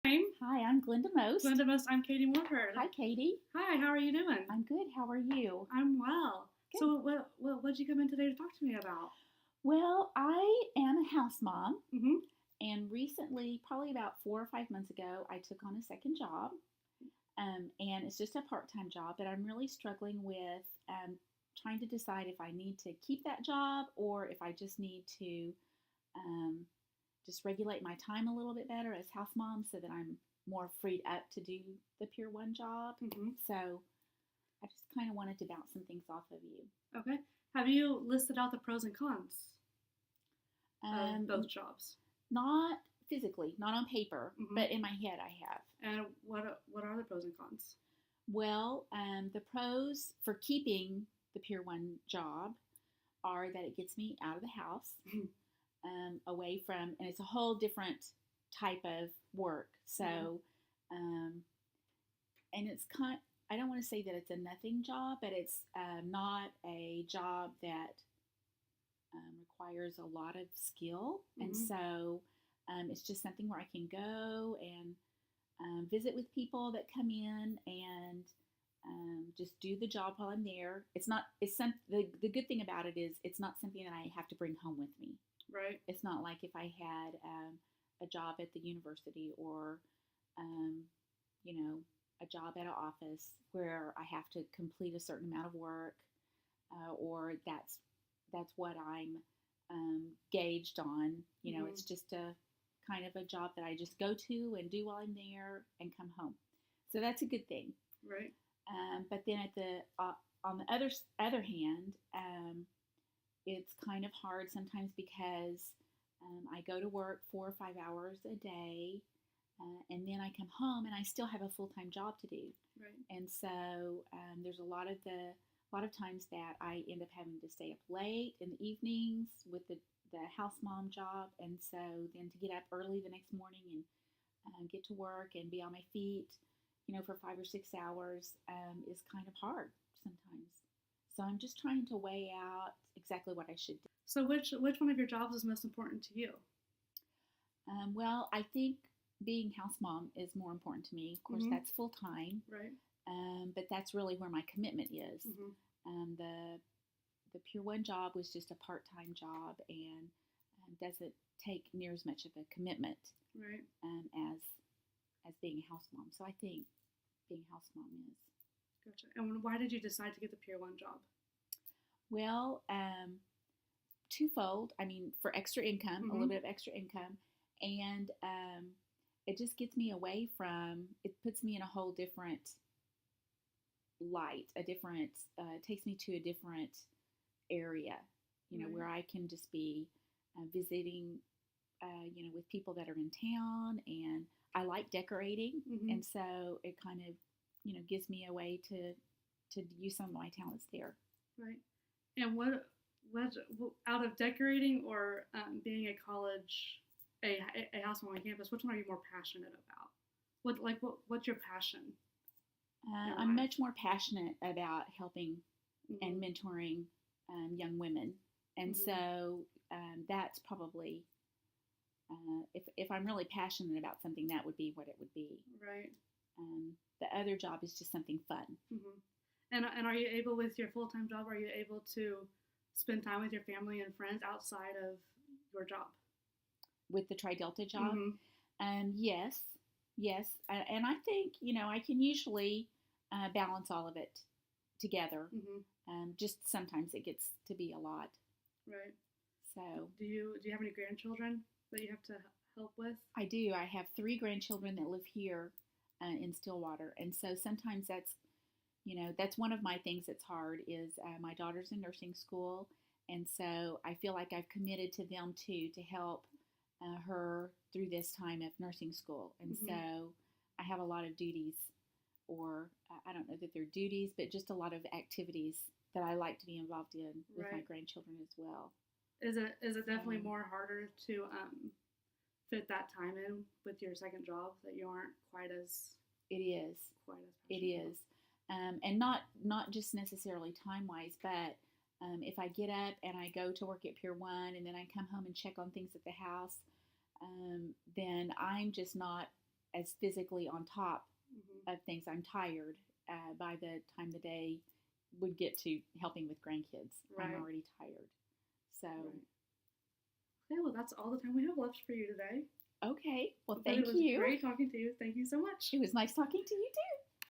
Hi, I'm Glenda Most. Glenda Most, I'm Katie Morford. Hi, Katie. Hi, how are you doing? I'm good. How are you? I'm well. Good. So, what'd you come in today to talk to me about? Well, I am a house mom, Mm-hmm. and recently, probably about 4 or 5 months ago, I took on a second job. And it's just a part time job, but I'm really struggling with trying to decide if I need to keep that job or if I just need to um, just regulate my time a little bit better as house mom so that I'm more freed up to do the Pier 1 job. Mm-hmm. So I just kind of wanted to bounce some things off of you. Okay. Have you listed out the pros and cons Um, of both jobs? Not physically, not on paper, Mhm. but in my head I have. And what are the pros and cons? Well, the pros for keeping the Pier 1 job are that it gets me out of the house, away from, and it's a whole different type of work. So, um, and it's I don't want to say that it's a nothing job, but it's not a job that requires a lot of skill. And Mhm. so it's just something where I can go and visit with people that come in and just do the job while I'm there. It's not, the good thing about it is it's not something that I have to bring home with me. Right. It's not like if I had a job at the university or, um, a job at an office where I have to complete a certain amount of work, or that's what I'm gauged on. Mhm. It's just a kind of a job that I just go to and do while I'm there and come home. So that's a good thing. Right. But then on the other hand, it's kind of hard sometimes because I go to work 4 or 5 hours a day, and then I come home and I still have a full time job to do. Right. And so there's a lot of times that I end up having to stay up late in the evenings with the house mom job, and so then to get up early the next morning and get to work and be on my feet, for 5 or 6 hours is kind of hard sometimes. So I'm just trying to weigh out exactly what I should do. So, which one of your jobs is most important to you? Well, I think being house mom is more important to me. Of course, Mhm. that's full time, Right. but that's really where my commitment is. Mm-hmm. The Pure One job was just a part time job and doesn't take near as much of a commitment Right. As being a house mom. So I think being a house mom is. Gotcha. And why did you decide to get the Pier 1 job? Well, twofold. I mean, for extra income, a little bit of extra income, and it just gets me away from. It puts me in a whole different light. Takes me to a different area. Right. Where I can just be visiting. With people that are in town, and I like decorating, Mm-hmm. and so it kind of, gives me a way to use some of my talents there. Right. And what out of decorating or being a house mom on campus, which one are you more passionate about? What's your passion? I'm much more passionate about helping Mm-hmm. and mentoring young women, and Mm-hmm. so that's probably if I'm really passionate about something, that would be what it would be. Right. The other job is just something fun. Mm-hmm. And are you able with your full time job? Are you able to spend time with your family and friends outside of your job? With the Tri Delta job, Mm-hmm. yes, yes, and I think I can usually balance all of it together. Mm-hmm. Just sometimes it gets to be a lot. Right. So, do you have any grandchildren that you have to help with? I do. I have 3 grandchildren that live here in Stillwater, and so sometimes that's one of my things that's hard is my daughter's in nursing school, and so I feel like I've committed to them too to help her through this time of nursing school, and Mm-hmm. so I have a lot of duties, or I don't know that they're duties, but just a lot of activities that I like to be involved in with my Right. grandchildren as well. Is it definitely more harder to fit that time in with your second job that you aren't It is. quite as It passionate is, and not just necessarily time wise, but if I get up and I go to work at Pier 1 and then I come home and check on things at the house, then I'm just not as physically on top Mhm. of things. I'm tired by the time the day would get to helping with grandkids. Right. I'm already tired. So, Right. Okay, well, that's all the time we have left for you today. okay. Well, But thank it was you. great talking to you. Thank you so much. It was nice talking to you too.